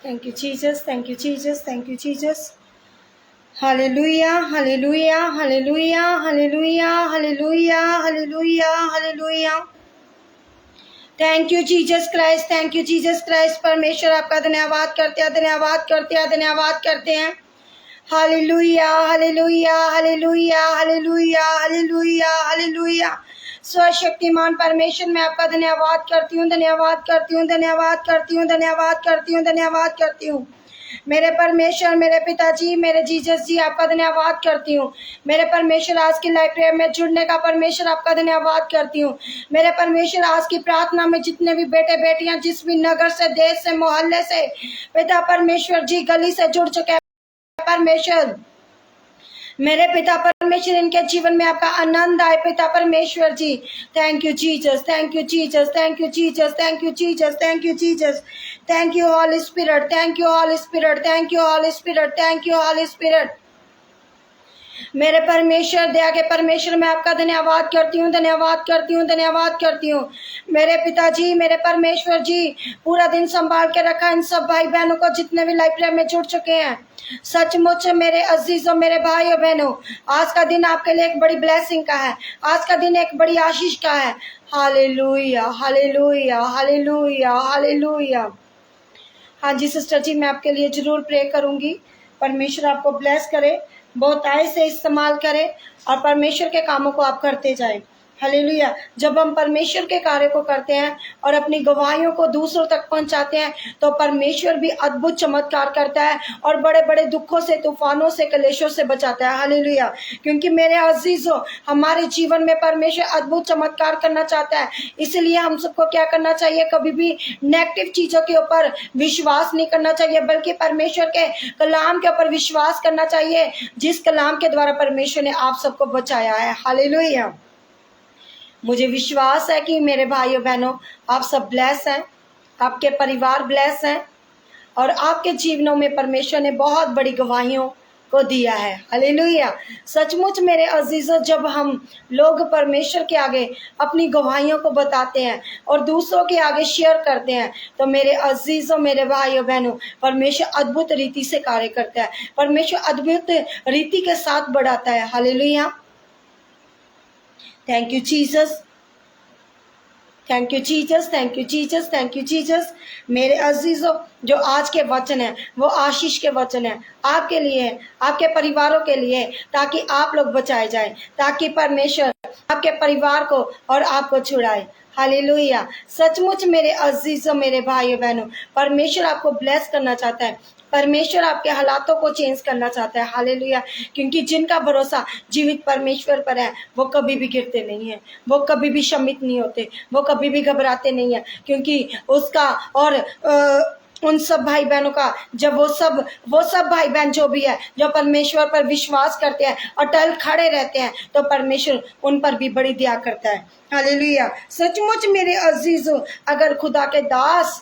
Thank you, Jesus. Thank you, Jesus. Thank you, Jesus. Hallelujah, hallelujah, hallelujah, hallelujah, hallelujah, hallelujah, hallelujah. Thank you Jesus Christ, thank you Jesus Christ. परमेश्वर आपका धन्यवाद करते हैं, धन्यवाद करते हैं, धन्यवाद करते हैं। Hallelujah, hallelujah, hallelujah, hallelujah, hallelujah, hallelujah. सर्वशक्तिमान परमेश्वर, मैं आपका धन्यवाद करती हूँ, धन्यवाद करती हूँ, धन्यवाद करती हूँ, धन्यवाद करती हूँ, धन्यवाद करती हूँ। मेरे परमेश्वर, मेरे पिताजी, मेरे जीसस जी, आपका धन्यवाद करती हूँ। मेरे परमेश्वर, आज की लाइव प्रेयर में जुड़ने का परमेश्वर आपका धन्यवाद करती हूँ। मेरे परमेश्वर, आज की प्रार्थना में जितने भी बेटे बेटियां जिस भी नगर से, देश से, मोहल्ले से, पिता परमेश्वर जी, गली से जुड़ चुके हैं परमेश्वर, मेरे पिता परमेश्वर, इनके जीवन में आपका आनंद आए पिता परमेश्वर ji. Thank you Jesus, thank you Jesus, thank you Jesus, thank you Jesus, thank you Jesus, thank you Holy Spirit, thank you Holy Spirit, thank you Holy Spirit, thank you Holy Spirit. मेरे परमेश्वर, दया के परमेश्वर, मैं आपका धन्यवाद करती हूँ, धन्यवाद करती हूँ, धन्यवाद करती हूँ। मेरे पिताजी, मेरे परमेश्वर जी, पूरा दिन संभाल के रखा इन सब भाई बहनों को जितने भी लाइव प्रेयर में जुड़ चुके हैं। सचमुच मेरे अजीजों, मेरे भाई और बहनों, आज का दिन आपके लिए एक बड़ी ब्लेसिंग का है, आज का दिन एक बड़ी आशीष का है। Hallelujah, hallelujah, hallelujah, hallelujah. हाँ जी सिस्टर जी, मैं आपके लिए जरूर प्रे करूंगी। परमेश्वर आपको ब्लेस करे, बहुत आय से इस्तेमाल करे और परमेश्वर के कामों को आप करते जाएं। हालेलुया। जब हम परमेश्वर के कार्य को करते हैं और अपनी गवाहियों को दूसरों तक पहुंचाते हैं तो परमेश्वर भी अद्भुत चमत्कार करता है और बड़े बड़े दुखों से, तूफानों से, कलेशों से बचाता है। हालेलुया। क्योंकि मेरे अजीजों, हमारे जीवन में परमेश्वर अद्भुत चमत्कार करना चाहता है। इसलिए हम सबको क्या करना चाहिए? कभी भी नेगेटिव चीजों के ऊपर विश्वास नहीं करना चाहिए, बल्कि परमेश्वर के कलाम के ऊपर विश्वास करना चाहिए, जिस कलाम के द्वारा परमेश्वर ने आप सबको बचाया है। हालेलुया। मुझे विश्वास है कि मेरे भाइयों बहनों, आप सब ब्लेस हैं, आपके परिवार ब्लेस हैं और आपके जीवनों में परमेश्वर ने बहुत बड़ी गवाहियों को दिया है। हालेलुया। सचमुच मेरे अजीजों, जब हम लोग परमेश्वर के आगे अपनी गवाहियों को बताते हैं और दूसरों के आगे शेयर करते हैं तो मेरे अजीजों, मेरे भाइयों बहनों, परमेश्वर अद्भुत रीति से कार्य करता है, परमेश्वर अद्भुत रीति के साथ बढ़ाता है। Hallelujah. Thank you Jesus, thank you Jesus, thank you Jesus, thank you Jesus. मेरे अजीजों, जो आज के वचन है वो आशीष के वचन है, आपके लिए, आपके परिवारों के लिए, ताकि आप लोग बचाए जाएं, ताकि परमेश्वर आपके परिवार को और आपको छुड़ाए। हालेलुया। सचमुच मेरे अजीजों, मेरे भाइयों बहनों, परमेश्वर आपको ब्लेस करना चाहता है, परमेश्वर आपके हालातों को चेंज करना चाहता है। हालेलुया। क्योंकि जिनका भरोसा जीवित परमेश्वर पर है वो कभी भी गिरते नहीं है, वो कभी भी शमित नहीं होते, वो कभी भी घबराते नहीं है। क्योंकि उसका और उन सब भाई बहनों का, जब वो सब भाई बहन जो भी है, जो परमेश्वर पर विश्वास करते हैं, अटल खड़े रहते हैं, तो परमेश्वर उन पर भी बड़ी दया करता है। हालेलुया। सचमुच मेरे अजीजों, अगर खुदा के दास,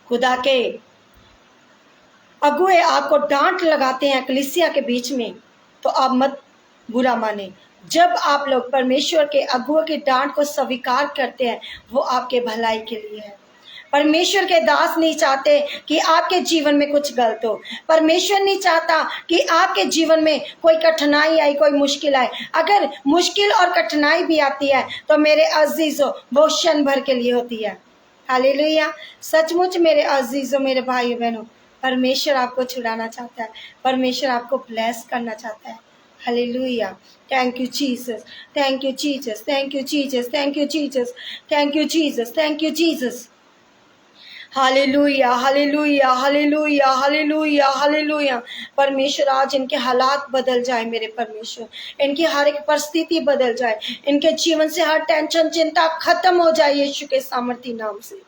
खुदा के अगुए आपको डांट लगाते हैं कलीसिया के बीच में, तो आप मत बुरा माने। जब आप लोग परमेश्वर के अगुए की डांट को स्वीकार करते हैं, वो आपके भलाई के लिए है। परमेश्वर के दास नहीं चाहते कि आपके जीवन में कुछ गलत हो। परमेश्वर नहीं चाहता कि आपके जीवन में कोई कठिनाई आए, कोई मुश्किल आए। अगर मुश्किल और कठिनाई भी आती है तो मेरे अजीजों, वो क्षण भर के लिए होती है। हालेलुया। सचमुच मेरे अजीजों, मेरे भाई बहनों, परमेश्वर आपको छुड़ाना चाहता है, परमेश्वर आपको ब्लेस करना चाहता है। Hallelujah. Thank you Jesus, thank you Jesus, thank you Jesus, thank you Jesus, thank you Jesus, thank you Jesus. Hallelujah, hallelujah, hallelujah, hallelujah, hallelujah. परमेश्वर आज इनके हालात बदल जाए, मेरे परमेश्वर, इनकी हर एक परिस्थिति बदल जाए, इनके जीवन से हर टेंशन, चिंता खत्म हो जाए यीशु के सामर्थी नाम से।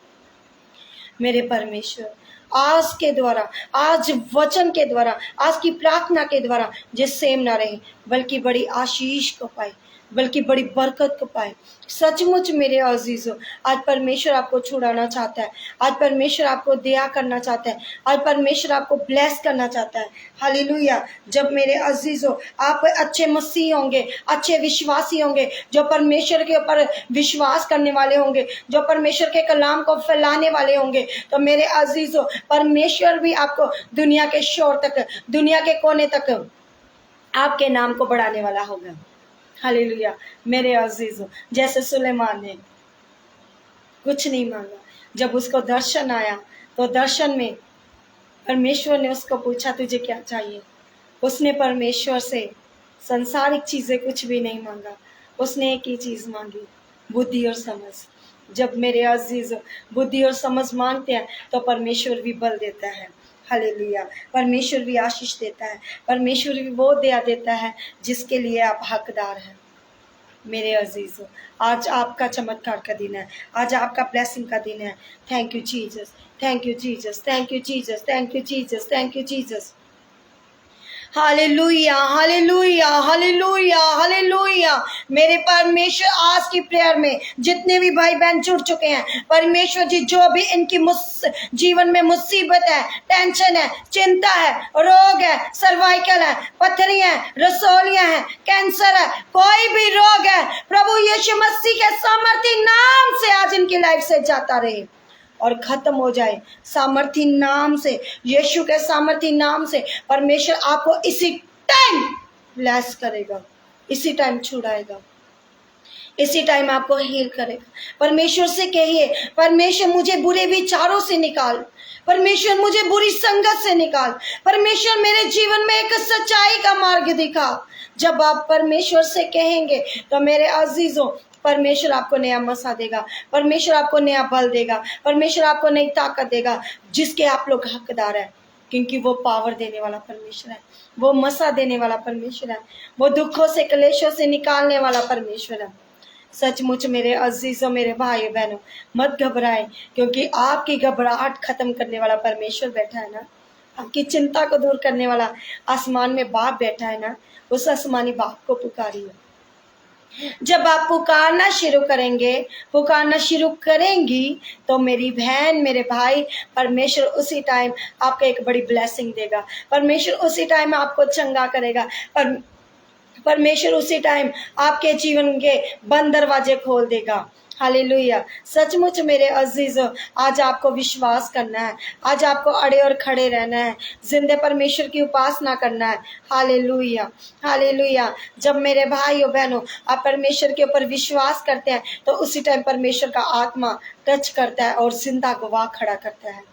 मेरे परमेश्वर, आज के द्वारा, आज वचन के द्वारा, आज की प्रार्थना के द्वारा, जिस सेम ना रहे बल्कि बड़ी आशीष को पाए, बल्कि बड़ी बरकत को पाए। सचमुच मेरे अजीजों, आज परमेश्वर आपको छुड़ाना चाहता है, आज परमेश्वर आपको दया करना चाहता है, आज परमेश्वर आपको ब्लेस करना चाहता है। हालेलुया। जब मेरे अजीजों आप अच्छे मसीह होंगे, अच्छे विश्वासी होंगे, जो परमेश्वर के ऊपर विश्वास करने वाले होंगे, जो परमेश्वर के कलाम को फैलाने वाले होंगे, तो मेरे अजीजों परमेश्वर भी आपको दुनिया के शोर तक, दुनिया के कोने तक आपके नाम को बढ़ाने वाला होगा। हालेलुया। मेरे अजीजों, जैसे सुलेमान ने कुछ नहीं मांगा, जब उसको दर्शन आया तो दर्शन में परमेश्वर ने उसको पूछा तुझे क्या चाहिए। उसने परमेश्वर से संसारिक चीजें कुछ भी नहीं मांगा, उसने एक ही चीज मांगी, बुद्धि और समझ। जब मेरे अजीज बुद्धि और समझ मांगते हैं तो परमेश्वर भी बल देता है। हालेलुया। परमेश्वर भी आशीष देता है, परमेश्वर भी वो दया देता है जिसके लिए आप हकदार हैं। मेरे अजीजों, आज आपका चमत्कार का दिन है, आज आपका ब्लेसिंग का दिन है। Thank you Jesus, thank you Jesus, thank you Jesus, thank you Jesus, thank you Jesus. Hallelujah, hallelujah, hallelujah, hallelujah. मेरे परमेश्वर, आज की प्रेयर में जितने भी भाई बहन जुड़ चुके हैं, परमेश्वर जी जो भी इनकी जीवन में मुसीबत है, टेंशन है, चिंता है, रोग है, सर्वाइकल है, पथरी है, रसोलियां है, कैंसर है, कोई भी रोग है, प्रभु यीशु मसीह के सामर्थी नाम से आज इनकी लाइफ से जाता रहे और खत्म हो जाए। सामर्थी नाम से, यीशु के सामर्थी नाम से परमेश्वर आपको इसी टाइम ब्लेस करेगा, इसी टाइम छुड़ाएगा, इसी टाइम आपको हील करेगा। परमेश्वर से कहिए, परमेश्वर मुझे बुरे विचारों से निकाल, परमेश्वर मुझे बुरी संगत से निकाल, परमेश्वर मेरे जीवन में एक सच्चाई का मार्ग दिखा। जब आप परमेश्वर से कहेंगे तो मेरे अजीजों, परमेश्वर आपको नया मसा देगा, परमेश्वर आपको नया बल देगा, परमेश्वर आपको नई ताकत देगा, जिसके आप लोग हकदार हैं, क्योंकि वो पावर देने वाला परमेश्वर है, वो मसा देने वाला परमेश्वर है, वो दुखों से, क्लेशों से निकालने वाला परमेश्वर है। सचमुच मेरे अजीजों, मेरे भाई बहनों, मत घबराएं, क्योंकि आपकी घबराहट खत्म करने वाला परमेश्वर बैठा है ना, आपकी चिंता को दूर करने वाला आसमान में बाप बैठा है ना, उस आसमानी बाप को पुकारिए। जब आप पुकारना शुरू करेंगे, पुकारना शुरू करेंगी, तो मेरी बहन, मेरे भाई, परमेश्वर उसी टाइम आपको एक बड़ी ब्लेसिंग देगा, परमेश्वर उसी टाइम आपको चंगा करेगा, परमेश्वर उसी टाइम आपके जीवन के बंद दरवाजे खोल देगा। हालेलुया। सचमुच मेरे अजीजों, आज आपको विश्वास करना है, आज आपको अड़े और खड़े रहना है, जिंदे परमेश्वर की उपासना करना है। Hallelujah, hallelujah. जब मेरे भाइयों बहनों आप परमेश्वर के ऊपर विश्वास करते हैं तो उसी टाइम परमेश्वर का आत्मा टच करता है और जिंदा गवाह खड़ा करता है।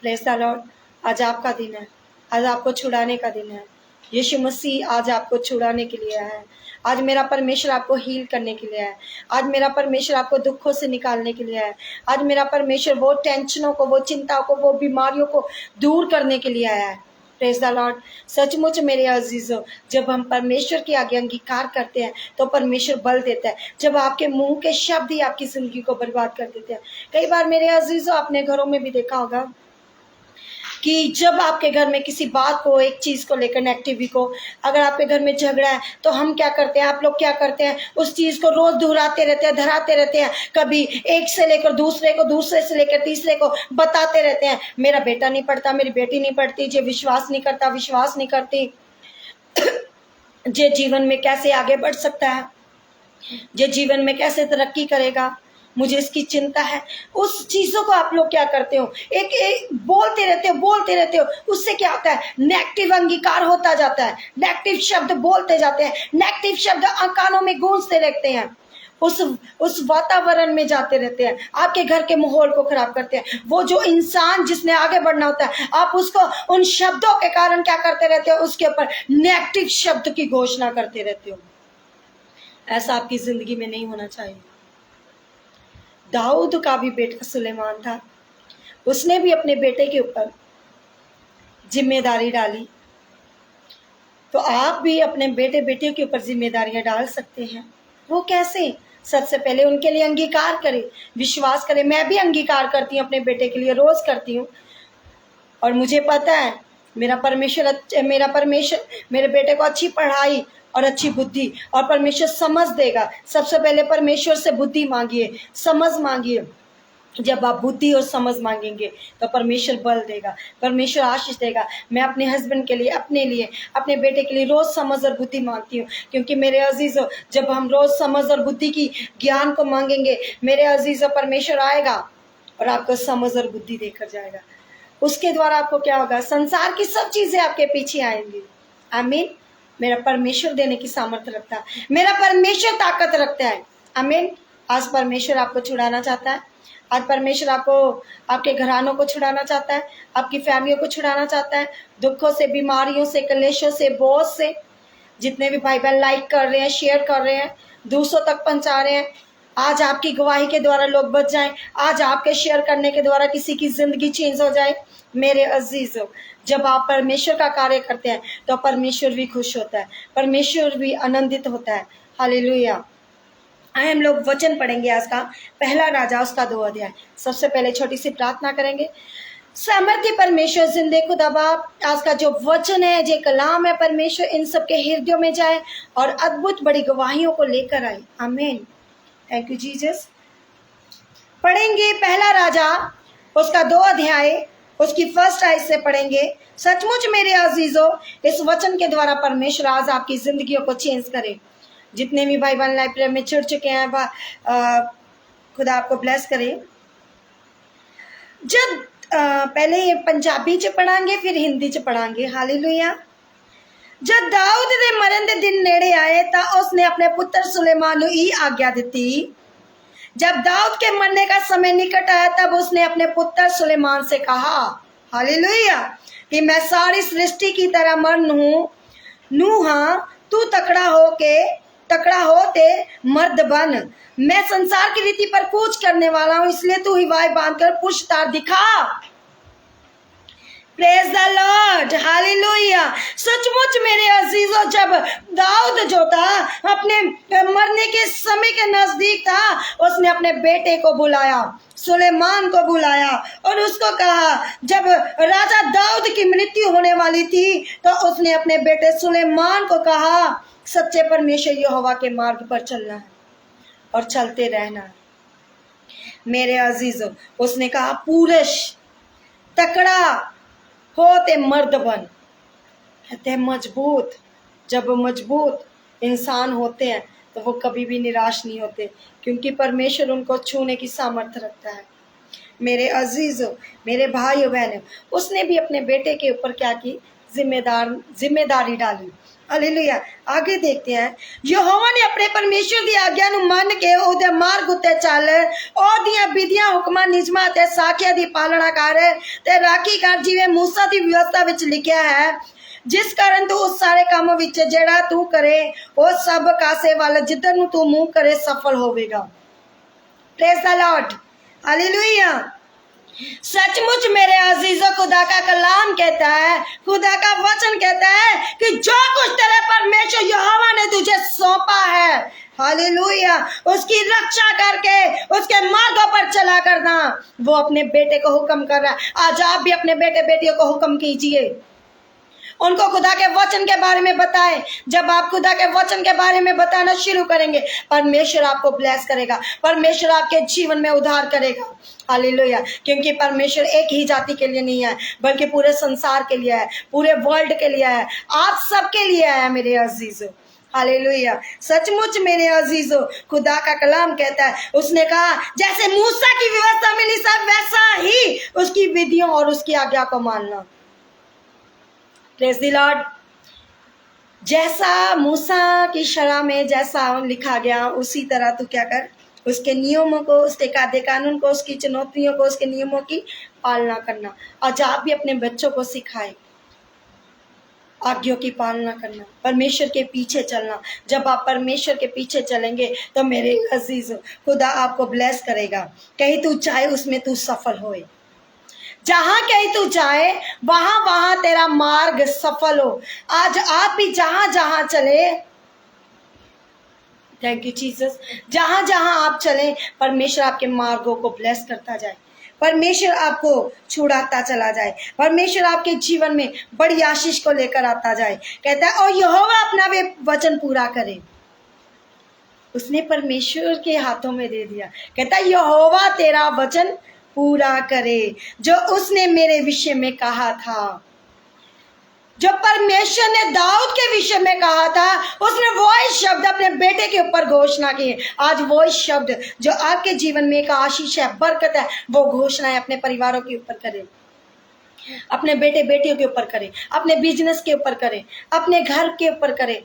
Praise the Lord. आज आपका दिन है, आज आपको छुड़ाने का दिन है। यीशु मसीह आज आपको छुड़ाने के लिए आया है, आज मेरा परमेश्वर आपको हील करने के लिए है, आज मेरा परमेश्वर आपको दुखों से निकालने के लिए है, आज मेरा परमेश्वर वो टेंशनों को, वो चिंताओं को, वो बीमारियों को दूर करने के लिए आया है। Praise the Lord. सचमुच मेरे अजीजों, जब हम परमेश्वर के आगे अंगीकार करते हैं तो परमेश्वर बल देता है। जब आपके मुंह के शब्द ही आपकी जिंदगी को बर्बाद कर देते हैं। कई बार मेरे अजीजों, अपने घरों में भी देखा होगा कि जब आपके घर में किसी बात को, एक चीज को लेकर, नेगेटिव को, अगर आपके घर में झगड़ा है तो हम क्या करते हैं, आप लोग क्या करते हैं, उस चीज को रोज दोहराते रहते हैं, धराते रहते हैं, कभी एक से लेकर दूसरे को, दूसरे से लेकर तीसरे को बताते रहते हैं, मेरा बेटा नहीं पढ़ता, मेरी बेटी नहीं पढ़ती, जे विश्वास नहीं करता, विश्वास नहीं करती, जे जीवन में कैसे आगे बढ़ सकता है, जे जीवन में कैसे तरक्की करेगा, मुझे इसकी चिंता है। उस चीजों को आप लोग क्या करते हो, एक बोलते रहते हो, उससे क्या होता है, नेगेटिव अंगीकार होता जाता है, नेगेटिव शब्द बोलते जाते हैं, नेगेटिव शब्द कानों में गूंजते रहते हैं, उस वातावरण में जाते रहते हैं, आपके घर के माहौल को खराब करते हैं। वो जो इंसान जिसने आगे बढ़ना होता है, आप उसको उन शब्दों के कारण क्या करते रहते हो, उसके ऊपर नेगेटिव शब्द की घोषणा करते रहते हो। ऐसा आपकी जिंदगी में नहीं होना चाहिए। दाऊद का भी बेटा सुलेमान था, उसने भी अपने बेटे के ऊपर जिम्मेदारी डाली, तो आप भी अपने बेटे बेटियों के ऊपर जिम्मेदारियां डाल सकते हैं। वो कैसे? सबसे पहले उनके लिए अंगीकार करें, विश्वास करें। मैं भी अंगीकार करती हूँ अपने बेटे के लिए, रोज करती हूँ, और मुझे पता है मेरा परमेश्वर मेरे बेटे को अच्छी पढ़ाई और अच्छी बुद्धि और परमेश्वर समझ देगा। सबसे पहले परमेश्वर से बुद्धि मांगिए, समझ मांगिए। जब आप बुद्धि और समझ मांगेंगे तो परमेश्वर बल देगा, परमेश्वर आशीष देगा। मैं अपने हस्बैंड के लिए, अपने लिए, अपने बेटे के लिए रोज समझ और बुद्धि मांगती हूँ, क्योंकि मेरे अजीजों, जब हम रोज समझ और बुद्धि की ज्ञान को मांगेंगे, मेरे अजीजों, परमेश्वर आएगा और आपको समझ और बुद्धि देकर जाएगा। उसके द्वारा आपको क्या होगा? संसार की सब चीजें आपके पीछे आएंगी। आमीन। मेरा परमेश्वर देने की सामर्थ्य रखता है, मेरा परमेश्वर ताकत रखता है। आमीन। आज परमेश्वर आपको छुड़ाना चाहता है। आज परमेश्वर आपको, आपके घरानों को छुड़ाना चाहता है, आपकी फैमिलियों को छुड़ाना चाहता है, दुखों से, बीमारियों से, कलेशों से, बोझ से। जितने भी भाई बहन लाइक कर रहे हैं, शेयर कर रहे हैं, दूसरों तक पहुंचा रहे हैं, आज आपकी गवाही के द्वारा लोग बच जाएं। आज आपके शेयर करने के द्वारा किसी की जिंदगी चेंज हो जाए। मेरे अजीजों, जब आप परमेश्वर का कार्य करते हैं तो परमेश्वर भी खुश होता है, परमेश्वर भी आनंदित होता है। हालेलुया। आए हम लोग वचन पढ़ेंगे आज का, पहला राजा उसका 2 अध्याय। सबसे पहले छोटी सी प्रार्थना करेंगे। सामर्थ्य परमेश्वर, जिंदे खुदा बाप, आज का जो वचन है, जो कलाम है, परमेश्वर इन सबके हृदयों में जाए और अद्भुत बड़ी गवाहियों को लेकर आए। आमीन। Thank you Jesus. पढ़ेंगे पहला राजा उसका 2 अध्याय, उसकी फर्स्ट आयत से पढ़ेंगे। सचमुच मेरे अजीजों, इस वचन के द्वारा परमेश्वर आज आपकी जिंदगियों को चेंज करे। जितने भी भाई बहन लाइव प्रेयर में जुड़ चुके हैं, खुदा आपको ब्लेस करे। जब पहले ये पंजाबी च पढ़ांगे, फिर हिंदी च पढ़ांगे। हालेलुया। जब दाऊद दे मरण दे दिन नेड़े आए तो उसने अपने पुत्र सुलेमान को ई आज्ञा दी। जब दाऊद के मरने का समय निकट आया तब उसने अपने पुत्र सुलेमान से कहा, हालेलुया, कि मैं सारी सृष्टि की तरह मर्द हूँ, तू तकड़ा होते मर्द बन। मैं संसार की रीति पर कूच करने वाला हूँ, इसलिए तू हिवाई बांधकर पुरुषता दिखा। Praise the Lord. हालेलुया। सचमुच मेरे अजीजों, जब दाऊद जो था अपने मरने के समय के नजदीक था, उसने अपने बेटे को बुलाया, सुलेमान को बुलाया और उसको कहा, जब राजा दाऊद की मृत्यु होने वाली थी तो उसने अपने बेटे सुलेमान को कहा, सच्चे परमेश्वर यहोवा के मार्ग पर चलना है और चलते रहना है। मेरे अजीजों, उसने कहा, पुरुष तकड़ा होते मर्द बन। कहते मजबूत, जब मजबूत इंसान होते हैं तो वो कभी भी निराश नहीं होते, क्योंकि परमेश्वर उनको छूने की सामर्थ्य रखता है। मेरे अजीजों, मेरे भाइयों बहनों, उसने भी अपने बेटे के ऊपर क्या की? जिम्मेदारी डाली। हालेलुया। आगे देखते हैं। यहोवा ने अपने परमेश्वर की आज्ञा नु मन के ओदे मार्ग उत्ते चल, और दियां विधियां हुक्मां नियमां ते साखियां दी पालना कर ते राखी कर, जिवें मूसा दी व्यवस्था विच लिखिया है। जिस कारण तू उस सारे काम विच जेड़ा तू करे, वो सब कासे वाल जिधर नु तू मुंह करे सफल होवेगा। Praise the Lord. हालेलुया। सचमुच मेरे अजीजों, खुदा का कलाम कहता है, खुदा का वचन कहता है कि जो कुछ तेरे परमेश्वर यहोवा ने तुझे सौंपा है, हालेलुया, उसकी रक्षा करके उसके मार्गों पर चला करना। वो अपने बेटे को हुक्म कर रहा है। आज आप भी अपने बेटे बेटियों को हुक्म कीजिए, उनको खुदा के वचन के बारे में बताएं। जब आप खुदा के वचन के बारे में बताना शुरू करेंगे, परमेश्वर आपको ब्लेस करेगा, परमेश्वर आपके जीवन में उद्धार करेगा। हालेलुया। क्योंकि परमेश्वर एक ही जाति के लिए नहीं है, बल्कि पूरे संसार के लिए है, पूरे वर्ल्ड के लिए है, आप सबके लिए है मेरे अजीजों। हालेलुया। सचमुच मेरे अजीजों, खुदा का कलाम कहता है, उसने कहा जैसे मूसा की व्यवस्था मिली सब वैसा ही उसकी विधियों और उसकी आज्ञा को मानना। Praise the Lord. जैसा मूसा की शरह में जैसा लिखा गया, उसी तरह तू क्या कर, उसके नियमों को, उसके कायदे कानून को, उसकी चुनौतियों को, उसके नियमों की पालना करना। आज आप भी अपने बच्चों को सिखाए आज्ञों की पालना करना, परमेश्वर के पीछे चलना। जब आप परमेश्वर के पीछे चलेंगे तो मेरे अजीज, खुदा आपको ब्लेस करेगा। कहीं तू चाहे उसमें तू सफल होए, जहां कहीं तू जाए वहां वहां तेरा मार्ग सफल हो। आज आप भी जहां जहां चले, थैंक यू जीसस, जहां जहां आप चलें परमेश्वर आपके मार्गों को ब्लेस करता जाए। परमेश्वर आपको छुड़ाता चला जाए, परमेश्वर आपके जीवन में बड़ी आशीष को लेकर आता जाए। कहता है और यहोवा अपना वे वचन पूरा करे। उसने परमेश्वर के हाथों में दे दिया। कहता है यहोवा तेरा वचन पूरा करे जो उसने मेरे विषय में कहा था। जो परमेश्वर ने दाऊद के विषय में कहा था, उसने वो ही शब्द अपने बेटे के ऊपर घोषणा की। आज वो ही शब्द जो आपके जीवन में एक आशीष है, बरकत है, वो घोषणाएं अपने परिवारों के ऊपर करें, अपने बेटे बेटियों के ऊपर करें, अपने बिजनेस के ऊपर करें, अपने घर के ऊपर करें।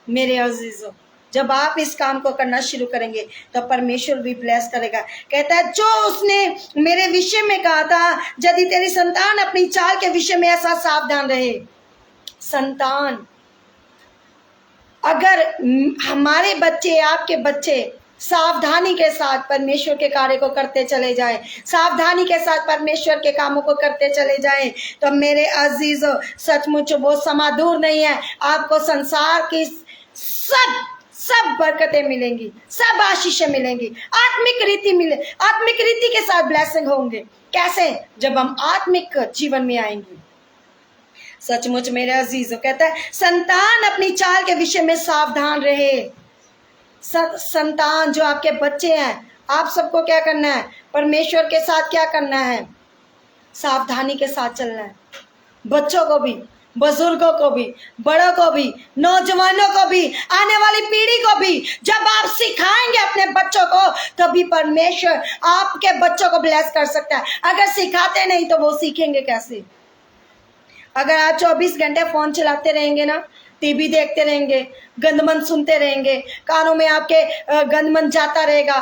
मेरे अजीजों, जब आप इस काम को करना शुरू करेंगे तो परमेश्वर भी ब्लेस करेगा। कहता है जो उसने मेरे विषय में कहा था, यदि तेरी संतान अपनी चाल के विषय में ऐसा सावधान रहे। संतान, अगर हमारे बच्चे, आपके बच्चे सावधानी के साथ परमेश्वर के कार्य को करते चले जाएं, सावधानी के साथ परमेश्वर के कामों को करते चले जाएं, तो मेरे अजीजों सचमुच वो समा दूर नहीं है। आपको संसार की सब बरकतें मिलेंगी, सब आशीषें मिलेंगी, आत्मिक रीति के साथ ब्लेसिंग होंगे। कैसे? जब हम आत्मिक जीवन में आएंगे। सचमुच मेरे अजीजों, कहता है संतान अपनी चाल के विषय में सावधान रहे। संतान जो आपके बच्चे हैं, आप सबको क्या करना है? परमेश्वर के साथ क्या करना है? सावधानी के साथ चलना है। बच्चों को भी, बुजुर्गों को भी, बड़ों को भी, नौजवानों को भी, आने वाली पीढ़ी को भी जब आप सिखाएंगे अपने बच्चों को, तभी परमेश्वर आपके बच्चों को ब्लेस कर सकता है। अगर सिखाते नहीं तो वो सीखेंगे कैसे? अगर आप 24 घंटे फोन चलाते रहेंगे ना, टीवी देखते रहेंगे, गंदमंद सुनते रहेंगे, कानों में आपके गंदमंद जाता रहेगा,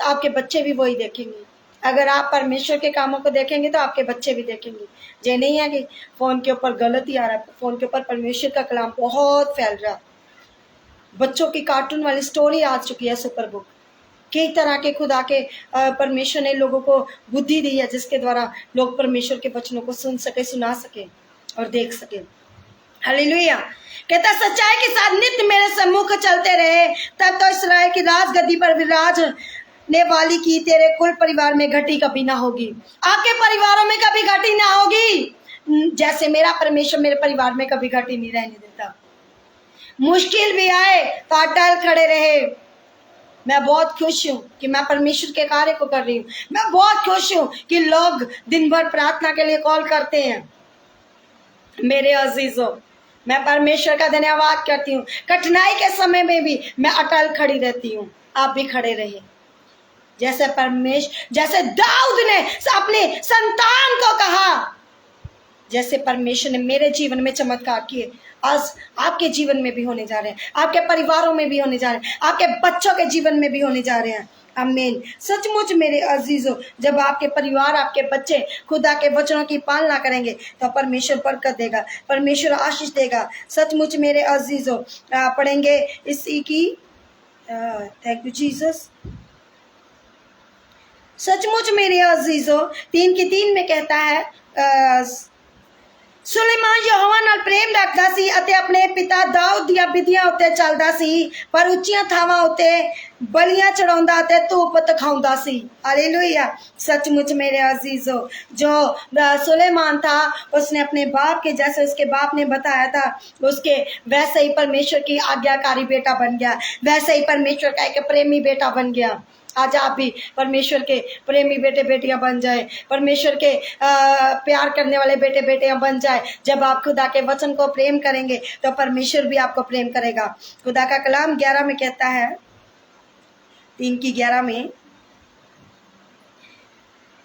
तो आपके बच्चे भी वही देखेंगे। अगर आप परमेश्वर के कामों को देखेंगे तो आपके बच्चे भी देखेंगे। ये नहीं है कि फोन के ऊपर गलत ही आ रहा है, फोन के ऊपर परमेश्वर का कलाम बहुत फैल रहा है। बच्चों की कार्टून वाली स्टोरी आ चुकी है, सुपर बुक। कई तरह के खुदा के परमेश्वर ने लोगों को बुद्धि दी है, जिसके द्वारा लोग परमेश्वर के वचनों को सुन सके, सुना सके और देख सके। हालेलुया। कहता सच्चाई के साथ नित्य मेरे सम्मुख चलते रहे, तब तो इस्राएल की राजगद्दी पर विराजने वाली की तेरे कुल परिवार में घटी कभी ना होगी। आपके परिवारों में कभी घटी ना होगी, जैसे मेरा परमेश्वर मेरे परिवार में कभी घटी नहीं रहने देता। मुश्किल भी आए तो अटल खड़े रहे। मैं बहुत खुश हूँ कि मैं परमेश्वर के कार्य को कर रही हूँ। मैं बहुत खुश हूँ कि लोग दिन भर प्रार्थना के लिए कॉल करते हैं। मेरे अजीजों, मैं परमेश्वर का धन्यवाद करती हूँ। कठिनाई के समय में भी मैं अटल खड़ी रहती हूँ। आप भी खड़े रहिए। जैसे दाऊद ने अपने संतान को कहा, जैसे परमेश्वर ने मेरे जीवन में चमत्कार किए, आज आपके जीवन में भी होने जा रहे हैं, आपके परिवारों में भी होने जा रहे हैं, आपके बच्चों के जीवन में भी होने जा रहे हैं। आमीन। सचमुच मेरे अजीजों, जब आपके परिवार, आपके बच्चे खुदा के वचनों की पालना करेंगे तो परमेश्वर बरकत देगा, परमेश्वर आशीष देगा। सचमुच मेरे अजीजों, पढ़ेंगे इसी की, थैंक यू जीसस। सचमुच मेरे अजीजों, 3:3 में कहता है सुलेमान यहोवा नाल प्रेम रखदा सी अते अपने पिता दाऊद दियां विधियां उत्ते चलदा सी, पर उच्चियां थावां उत्ते बलियां चढ़ाउंदा ते धूप तखाउंदा सी। हालेलुया। सचमुच मेरे अजीजों, जो सुलेमान था, उसने अपने बाप के जैसे उसके बाप ने बताया था, उसके वैसे ही परमेश्वर की आज्ञाकारी बेटा बन गया, वैसे ही परमेश्वर का एक प्रेमी बेटा बन गया। आज आप भी परमेश्वर के प्रेमी बेटे बेटियां बन जाए, परमेश्वर के प्यार करने वाले बेटे बेटियां बन जाए। जब आप खुदा के वचन को प्रेम करेंगे तो परमेश्वर भी आपको प्रेम करेगा। खुदा का कलाम 11 में कहता है, 3:11 में,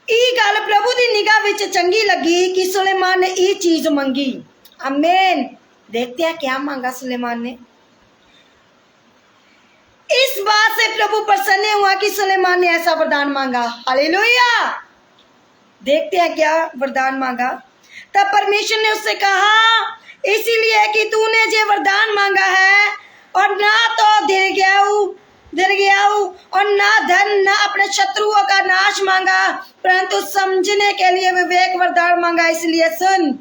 ई गल प्रभु दी निगाह विच चंगी लगी कि सुलेमान ने ई चीज मंगी। आमीन। देखते हैं क्या मांगा सुलेमान ने। इस बात से प्रभु प्रसन्न हुआ कि सुलेमान ने ऐसा वरदान मांगा। हालेलुया। देखते हैं क्या वरदान मांगा। तब परमेश्वर ने उससे कहा, इसीलिए कि तूने जे वरदान मांगा है, और ना तो दीर्घायु और ना धन, ना अपने शत्रुओं का नाश मांगा, परंतु समझने के लिए विवेक वरदान मांगा, इसलिए सुन।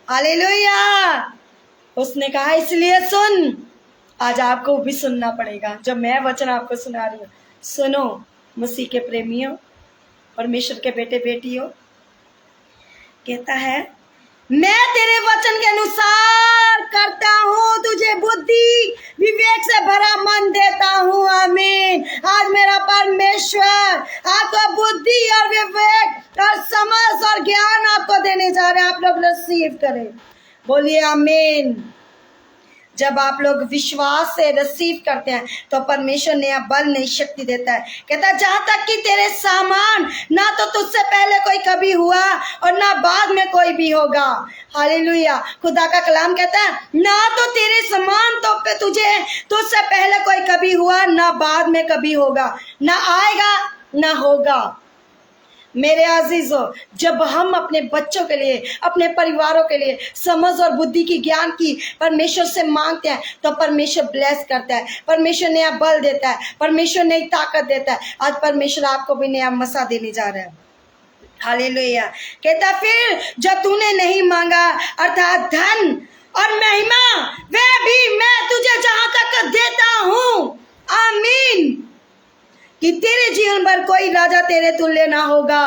हालेलुया। उसने कहा इसलिए सुन। आज आपको भी सुनना पड़ेगा। जब मैं वचन आपको सुना रही हूँ, सुनो मसीह के प्रेमियों, परमेश्वर के बेटे बेटियों, कहता है मैं तेरे वचन के अनुसार करता हूँ, तुझे बुद्धि विवेक से भरा मन देता हूँ। आमीन। आज मेरा परमेश्वर आपको बुद्धि और विवेक और समझ और ज्ञान आपको देने जा रहे हैं। आप लोग रिसीव करें, बोलिए आमीन। जब आप लोग विश्वास से रिसीव करते हैं तो परमेश्वर नया बल नई शक्ति देता है। कहता है जहां तक कि तेरे सामान ना तो तुझसे पहले कोई कभी हुआ और ना बाद में कोई भी होगा। हालेलुया। खुदा का कलाम कहता है ना तो तेरे समान तो तुझसे पहले कोई कभी हुआ, ना बाद में कभी होगा, ना आएगा ना होगा। मेरे अजीजों, जब हम अपने बच्चों के लिए, अपने परिवारों के लिए समझ और बुद्धि की ज्ञान की परमेश्वर से मांगते हैं तो परमेश्वर ब्लेस करता है, परमेश्वर नया बल देता है, परमेश्वर नई ताकत देता है। आज परमेश्वर आपको भी नया मसा देने जा रहा है। हालेलुया। कहता फिर जो तूने नहीं मांगा अर्थात धन और महिमा, वह भी मैं तुझे जहां तक देता हूँ। आमीन। कि तेरे जीवन भर कोई राजा तेरे तुल्य ना होगा।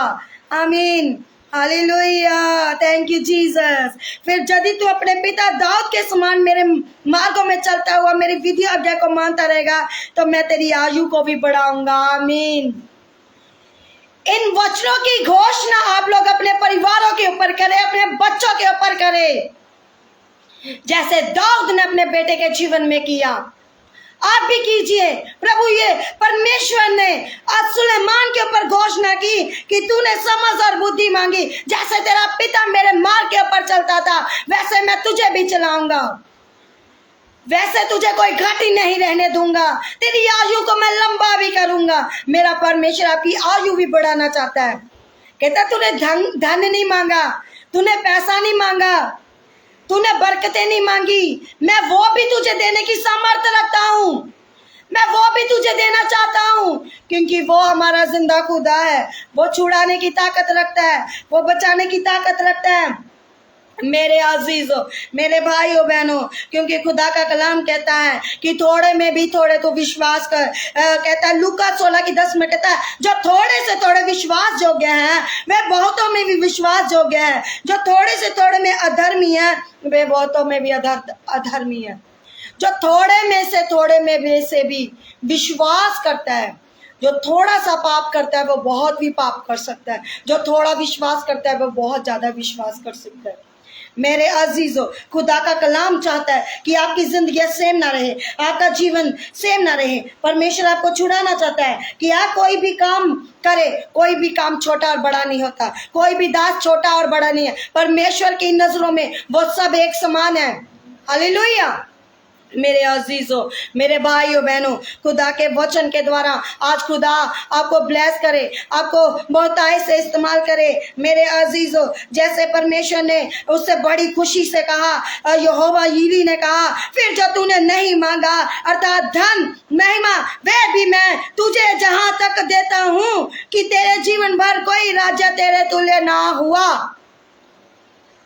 आमीन। हालेलुया। Thank you Jesus. फिर यदि तू अपने पिता दाऊद के समान मेरे मार्गों में चलता हुआ मेरी विधि आज्ञा को मानता रहेगा तो मैं तेरी आयु को भी बढ़ाऊंगा। आमीन। इन वचनों की घोषणा आप लोग अपने परिवारों के ऊपर करें, अपने बच्चों के ऊपर करें, जैसे दाऊद ने अपने बेटे के जीवन में किया। आप भी कीजिए। प्रभु ये परमेश्वर ने आज सुलेमान के ऊपर घोषणा की कि तूने समझ और बुद्धि मांगी, जैसे तेरा पिता मेरे मार्ग के ऊपर चलता था वैसे मैं तुझे भी चलाऊंगा, वैसे तुझे कोई घाटी नहीं रहने दूंगा, तेरी आयु को मैं लंबा भी करूंगा। मेरा परमेश्वर आपकी आयु भी बढ़ाना चाहता है। कहता तूने धन नहीं मांगा, तूने पैसा नहीं मांगा, तूने बरकतें नहीं मांगी, मैं वो भी तुझे देने की सामर्थ्य रखता हूँ, मैं वो भी तुझे देना चाहता हूँ, क्योंकि वो हमारा जिंदा खुदा है। वो छुड़ाने की ताकत रखता है, वो बचाने की ताकत रखता है। मेरे अजीजों, मेरे भाइयों बहनों, क्योंकि खुदा का कलाम कहता है कि थोड़े में भी थोड़े तो विश्वास कर। कहता है लूका 16:10 में कहता है जो थोड़े से थोड़े विश्वास योग्य हैं वे बहुतों में भी विश्वास योग्य है, जो थोड़े से थोड़े में अधर्मी है वे बहुतों में भी अधर्मी है। जो थोड़े में से भी विश्वास करता है, जो थोड़ा सा पाप करता है वो बहुत भी पाप कर सकता है, जो थोड़ा विश्वास करता है वो बहुत ज्यादा विश्वास कर सकता है। मेरे अजीजों, खुदा का कलाम चाहता है कि आपकी जिंदगी सेम ना रहे, आपका जीवन सेम ना रहे। परमेश्वर आपको छुड़ाना चाहता है कि आप कोई भी काम करे, कोई भी काम छोटा और बड़ा नहीं होता, कोई भी दास छोटा और बड़ा नहीं है। परमेश्वर की नजरों में वो सब एक समान है। हालेलुया। मेरे अजीजों, मेरे भाइयों बहनों, खुदा के वचन के द्वारा आज खुदा आपको ब्लेस करे, आपको बहुताई से इस्तेमाल करे। मेरे अजीजों, जैसे परमेश्वर ने उससे बड़ी खुशी से कहा, यहोवा यीरे ने कहा फिर जो तूने नहीं मांगा अर्थात धन महिमा वह भी मैं तुझे जहां तक देता हूं कि तेरे जीवन भर कोई राजा तेरे तुल्य ना हुआ।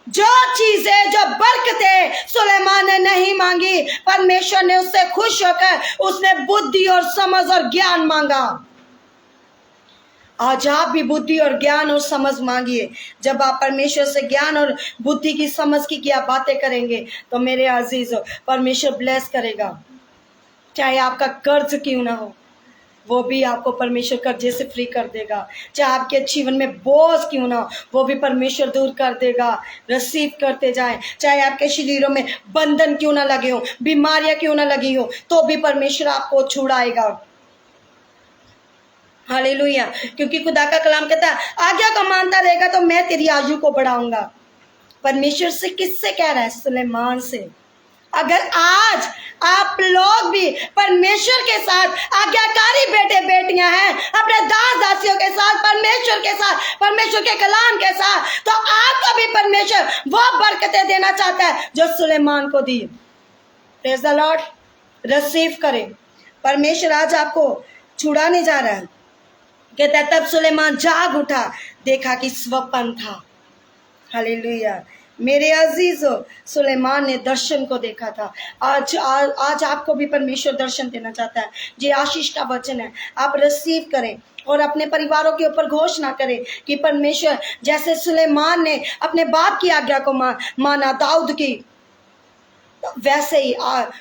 जो चीजें, जो बरकतें सुलेमान ने नहीं मांगी, परमेश्वर ने उससे खुश होकर उसने बुद्धि और समझ और ज्ञान मांगा। आज आप भी बुद्धि और ज्ञान और समझ मांगिए। जब आप परमेश्वर से ज्ञान और बुद्धि की समझ की क्या बातें करेंगे तो मेरे अजीजों परमेश्वर ब्लेस करेगा। चाहे आपका कर्ज क्यों ना हो वो भी आपको परमेश्वर कर्जे से फ्री कर देगा। चाहे आपके जीवन में बोझ क्यों ना हो वो भी परमेश्वर दूर कर देगा। रिसीव करते जाएं। चाहे आपके शरीरों में बंधन क्यों ना लगे हो, बीमारियां क्यों ना लगी हो, तो भी परमेश्वर आपको छुड़ाएगा। हालेलुया। क्योंकि खुदा का कलाम कहता है आज्ञा को मानता रहेगा तो मैं तेरी आयु को बढ़ाऊंगा। परमेश्वर से किससे कह रहा है? सुलेमान से। अगर आज आप लोग भी परमेश्वर के साथ आज्ञाकारी बेटे बेटियां हैं, अपने दास दासियों के साथ, परमेश्वर के साथ, परमेश्वर के कलाम के साथ, तो आपको भी परमेश्वर वो बरकतें देना चाहता है जो सुलेमान को दी। Praise the Lord. रिसीव करें। परमेश्वर आज आपको छुड़ाने जा रहा है। कहता है तब सुलेमान जाग उठा, देखा कि स्वप्न था। हालेलुया। मेरे अजीजों, सुलेमान ने दर्शन को देखा था। आज आपको भी परमेश्वर दर्शन देना चाहता है। ये आशीष का वचन है, आप रिसीव करें और अपने परिवारों के ऊपर घोषणा करें कि परमेश्वर जैसे सुलेमान ने अपने बाप की आज्ञा को माना, दाऊद की, वैसे ही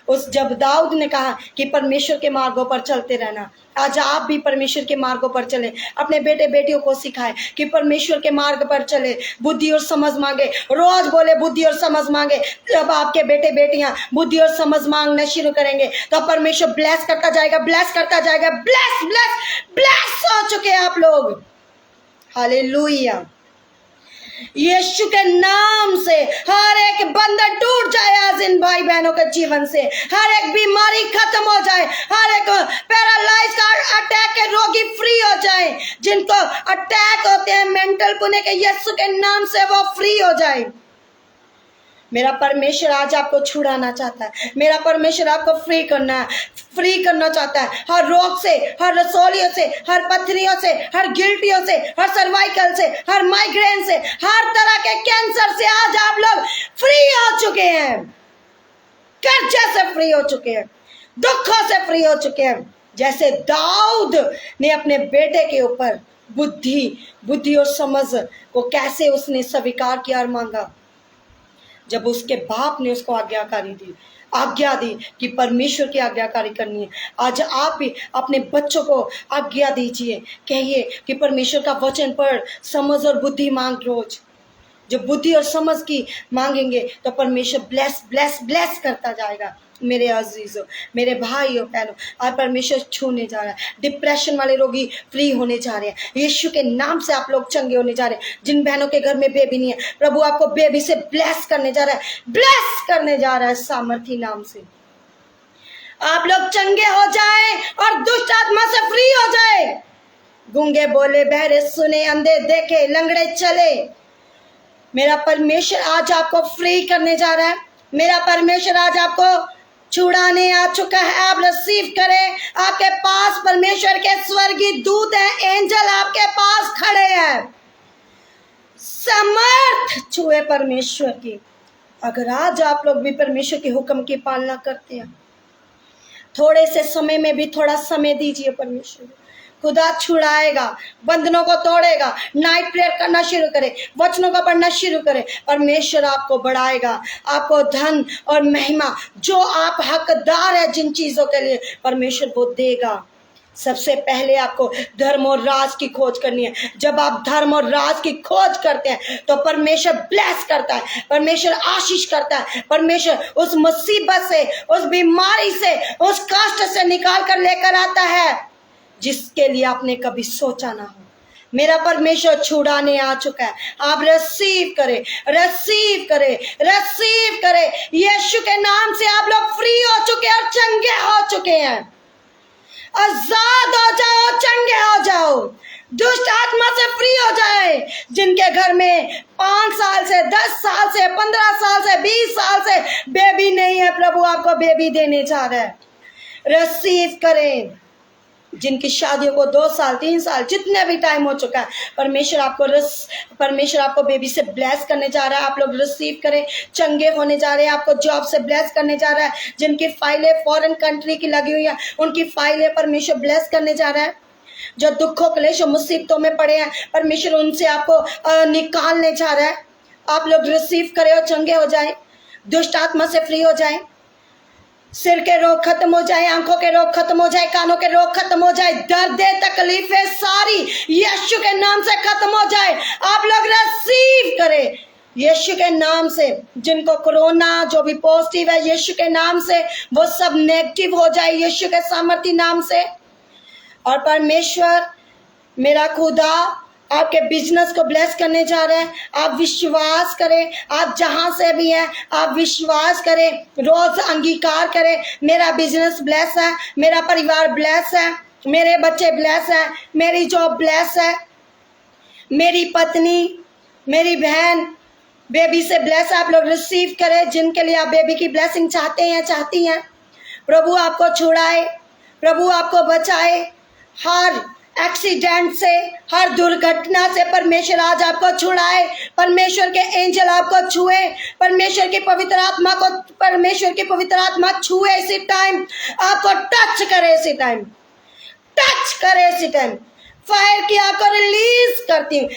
उस जब दाऊद ने कहा कि परमेश्वर के मार्गों पर चलते रहना, आज आप भी परमेश्वर के मार्गों पर चले। अपने बेटे बेटियों को सिखाए कि परमेश्वर के मार्ग पर चले, बुद्धि और समझ मांगे, रोज बोले बुद्धि और समझ मांगे। जब आपके बेटे बेटियां बुद्धि और समझ मांगना शुरू करेंगे तो परमेश्वर ब्लेस करता जाएगा, ब्लेस करता जाएगा। ब्लेस ब्लेस ब्लेस हो चुके हैं आप लोग। हालेलुया। यीशु के नाम से हर एक बंधन टूट जाए आज इन भाई बहनों के जीवन से। हर एक बीमारी खत्म हो जाए, हर एक पैरालाइज का अटैक के रोगी फ्री हो जाए। जिनको अटैक होते हैं मेंटल पुणे के, यीशु के नाम से वो फ्री हो जाए। मेरा परमेश्वर आज आपको छुड़ाना चाहता है। मेरा परमेश्वर आपको फ्री करना चाहता है, हर रोग से, हर रसोलियों से, हर पथरियों से, हर गिल्टियों से, हर सर्वाइकल से, हर माइग्रेन से, हर तरह के कैंसर से आज आप लोग फ्री हो चुके हैं, कर्जे से फ्री हो चुके हैं, दुखों से फ्री हो चुके हैं। जैसे दाऊद ने अपने बेटे के ऊपर बुद्धि और समझ को कैसे उसने स्वीकार किया और मांगा, जब उसके बाप ने उसको आज्ञा दी कि परमेश्वर की आज्ञाकारी करनी है। आज आप भी अपने बच्चों को आज्ञा दीजिए, कहिए कि परमेश्वर का वचन पढ़, समझ और बुद्धि मांग रोज। जब बुद्धि और समझ की मांगेंगे तो परमेश्वर ब्लेस ब्लेस ब्लेस करता जाएगा। मेरे अजीजों, मेरे भाइयों बहनों, आज परमेश्वर छूने जा रहा है। डिप्रेशन वाले रोगी फ्री होने जा रहे हैं। यीशु के नाम से आप लोग चंगे होने जा रहे हैं। जिन बहनों के घर में बेबी नहीं है, प्रभु आपको बेबी से ब्लेस करने जा रहा है, ब्लेस करने जा रहा है सामर्थी नाम से। आप लोग चंगे हो जाए और दुष्ट आत्मा से फ्री हो जाए। गूंगे बोले, बहरे सुने, अंधे देखे, लंगड़े चले। मेरा परमेश्वर आज आपको फ्री करने जा रहा है। मेरा परमेश्वर आज आपको छुड़ाने आ चुका है। आप रिसीव करें। आपके पास परमेश्वर के स्वर्गीय दूत हैं, एंजल आपके पास खड़े हैं, समर्थ छुए परमेश्वर की। अगर आज आप लोग भी परमेश्वर के हुक्म की पालना करते हैं, थोड़े से समय में भी थोड़ा समय दीजिए परमेश्वर, खुदा छुड़ाएगा, बंधनों को तोड़ेगा। नाइट प्रेयर करना शुरू करें, वचनों को पढ़ना शुरू करें, परमेश्वर आपको बढ़ाएगा, आपको धन और महिमा जो आप हकदार है जिन चीजों के लिए, परमेश्वर वो देगा। सबसे पहले आपको धर्म और राज की खोज करनी है। जब आप धर्म और राज की खोज करते हैं तो परमेश्वर ब्लेस करता है, परमेश्वर आशीष करता है। परमेश्वर उस मुसीबत से, उस बीमारी से, उस कष्ट से निकाल कर लेकर आता है जिसके लिए आपने कभी सोचा ना हो। मेरा परमेश्वर छुड़ाने आ चुका है। आप रिसीव करें, रिसीव करें, रिसीव करें। यीशु के नाम से आप लोग फ्री हो चुके हैं और चंगे हो चुके हैं। आजाद हो जाओ, चंगे हो जाओ, दुष्ट आत्मा से फ्री हो जाए। जिनके घर में 5 साल से, 10 साल से, 15 साल से, 20 साल से बेबी नहीं है, प्रभु आपको बेबी देने जा रहा है। रिसीव करें। जिनकी शादियों को 2 साल, 3 साल, जितने भी टाइम हो चुका है, परमेश्वर आपको बेबी से ब्लेस करने जा रहा है। आप लोग रिसीव करें। चंगे होने जा रहे हैं, आपको जॉब से ब्लेस करने जा रहा है। जिनकी फाइलें फॉरेन कंट्री की लगी हुई है, उनकी फाइलें परमेश्वर ब्लेस करने जा रहा है। जो दुखों क्लेशों मुसीबतों में पड़े हैं, परमेश्वर उनसे आपको निकालने जा रहा है। आप लोग रिसीव करें और चंगे हो जाए, दुष्ट आत्मा से फ्री हो जाए। सिर के रोग खत्म हो जाए, आंखों के रोग खत्म हो जाए, कानों के रोग खत्म हो जाए, दर्दें तकलीफें सारी यीशु के नाम से खत्म हो जाए। आप लोग रिसीव करें यीशु के नाम से। जिनको कोरोना जो भी पॉजिटिव है, यीशु के नाम से वो सब नेगेटिव हो जाए, यीशु के सामर्थी नाम से। और परमेश्वर मेरा खुदा आपके बिजनेस को ब्लेस करने जा रहे हैं। आप विश्वास करें, आप जहां से भी हैं आप विश्वास करें, रोज अंगीकार करें। मेरा बिजनेस ब्लेस है, मेरा परिवार ब्लेस है, मेरे बच्चे ब्लेस हैं, मेरी जॉब ब्लेस है, मेरी पत्नी, मेरी बहन बेबी से ब्लेस। आप लोग रिसीव करें। जिनके लिए आप बेबी की ब्लेसिंग चाहते हैं, चाहती हैं, प्रभु आपको छुड़ाए, प्रभु आपको बचाए। हर एक्सीडेंट से, हर दुर्घटना से परमेश्वर आज आपको छुड़ाए। परमेश्वर के एंजल आपको छुए, परमेश्वर की पवित्र आत्मा छुए इसी टाइम, आपको टच करे इसी टाइम, टच करे इसी टाइम। फायर की आपको रिलीज करती हूँ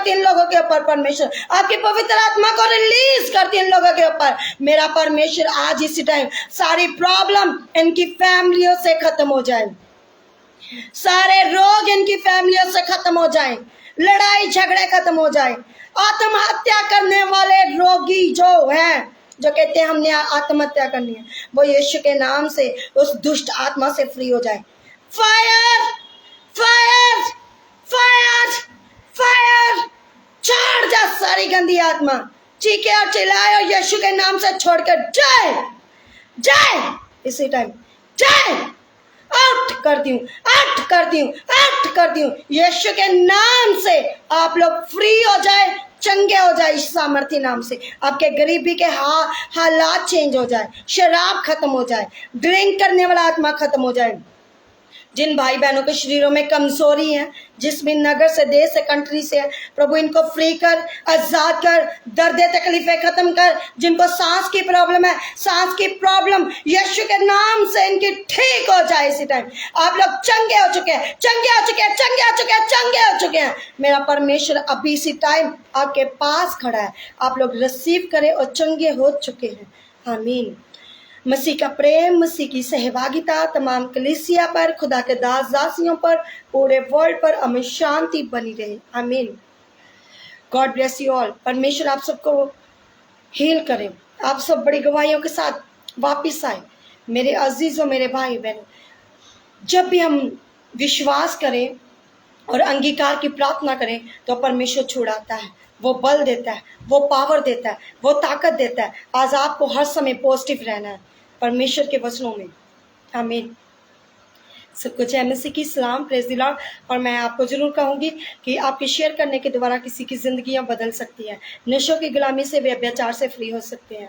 इन लोगों के ऊपर। परमेश्वर आपकी पवित्र आत्मा को रिलीज करती इन लोगों के ऊपर। मेरा परमेश्वर आज इसी टाइम सारी प्रॉब्लम इनकी फैमिलियों से खत्म हो जाए, सारे रोग इनकी फैमिलियों से खत्म हो जाएं, लड़ाई झगड़े खत्म हो जाए। आत्महत्या करने वाले रोगी जो हैं, जो कहते हैं हमने आत्महत्या करनी है, वो यीशु के नाम से उस दुष्ट आत्मा से फ्री हो जाए। फायर फायर फायर फायर, छोड़ जा सारी गंदी आत्मा। चीखे और चिल्लाए और यीशु के नाम से छोड़कर जय जय इसी टाइम जय आउट करती हूँ, आउट करती हूँ, आउट करती हूँ। यीशु के नाम से आप लोग फ्री हो जाए, चंगे हो जाए। इस सामर्थ्य नाम से आपके गरीबी के हालात चेंज हो जाए, शराब खत्म हो जाए, ड्रिंक करने वाला आत्मा खत्म हो जाए। जिन भाई बहनों के शरीरों में कमजोरी है, जिस भी नगर से, देश से, कंट्री से, प्रभु इनको फ्री कर, आजाद कर, दर्द तकलीफें खत्म कर। जिनको सांस की प्रॉब्लम है, सांस की प्रॉब्लम यीशु के नाम से इनकी ठीक हो जाए। इसी टाइम आप लोग चंगे हो चुके हैं, चंगे हो चुके हैं, चंगे हो चुके हैं, चंगे हो चुके हैं। मेरा परमेश्वर अभी इसी टाइम आपके पास खड़ा है, आप लोग रिसीव करें और चंगे हो चुके हैं। आमीन। मसीह का प्रेम, मसीह की सहभागिता तमाम कलीसिया पर, खुदा के दास दासियों पर, पूरे वर्ल्ड पर अमन शांति बनी रहे। आमीन। God bless you all. परमेश्वर आप सबको हील करे, आप सब बड़ी गवाहियों के साथ वापिस आए। मेरे अजीजों, मेरे भाई बहन, जब भी हम विश्वास करें और अंगीकार की प्रार्थना करें तो परमेश्वर छुड़ाता है, वो बल देता है, वो पावर देता है, वो ताकत देता है। आज आपको हर समय पॉजिटिव रहना है परमेश्वर के वचनों में। आमीन। सबको जय मसीह की सलाम, प्रेज द लॉर्ड। और मैं आपको जरूर कहूँगी कि आपके शेयर करने के द्वारा किसी की जिंदगियां बदल सकती हैं, नशों की गुलामी से, व्यभिचार से फ्री हो सकते हैं।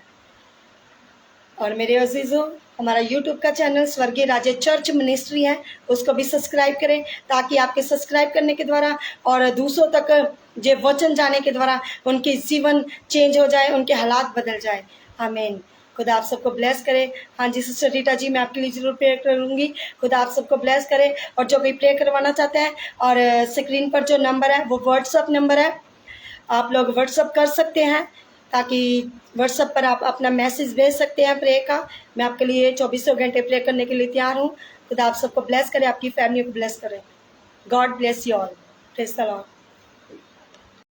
और मेरे अजीजों, हमारा YouTube का चैनल स्वर्गीय राज्य चर्च मिनिस्ट्री है, उसको भी सब्सक्राइब करें, ताकि आपके सब्सक्राइब करने के द्वारा और दूसरों तक जो वचन जाने के द्वारा उनके जीवन चेंज हो जाए, उनके हालात बदल जाए। आमीन। खुदा आप सबको ब्लेस करे। हाँ जी सिस्टर रीटा जी, मैं आपके लिए जरूर प्रेयर करूँगी। खुदा आप सबको ब्लेस करे। और जो भी प्रेयर करवाना चाहते हैं, और स्क्रीन पर जो नंबर है वो व्हाट्सअप नंबर है, आप लोग व्हाट्सअप कर सकते हैं, ताकि व्हाट्सएप पर आप अपना मैसेज भेज सकते हैं प्रे का। मैं आपके लिए 24 घंटे प्रे करने के लिए तैयार हूँ। खुदा आप सबको ब्लेस करे, आपकी फैमिली को ब्लेस करे। God bless you all. Praise the Lord.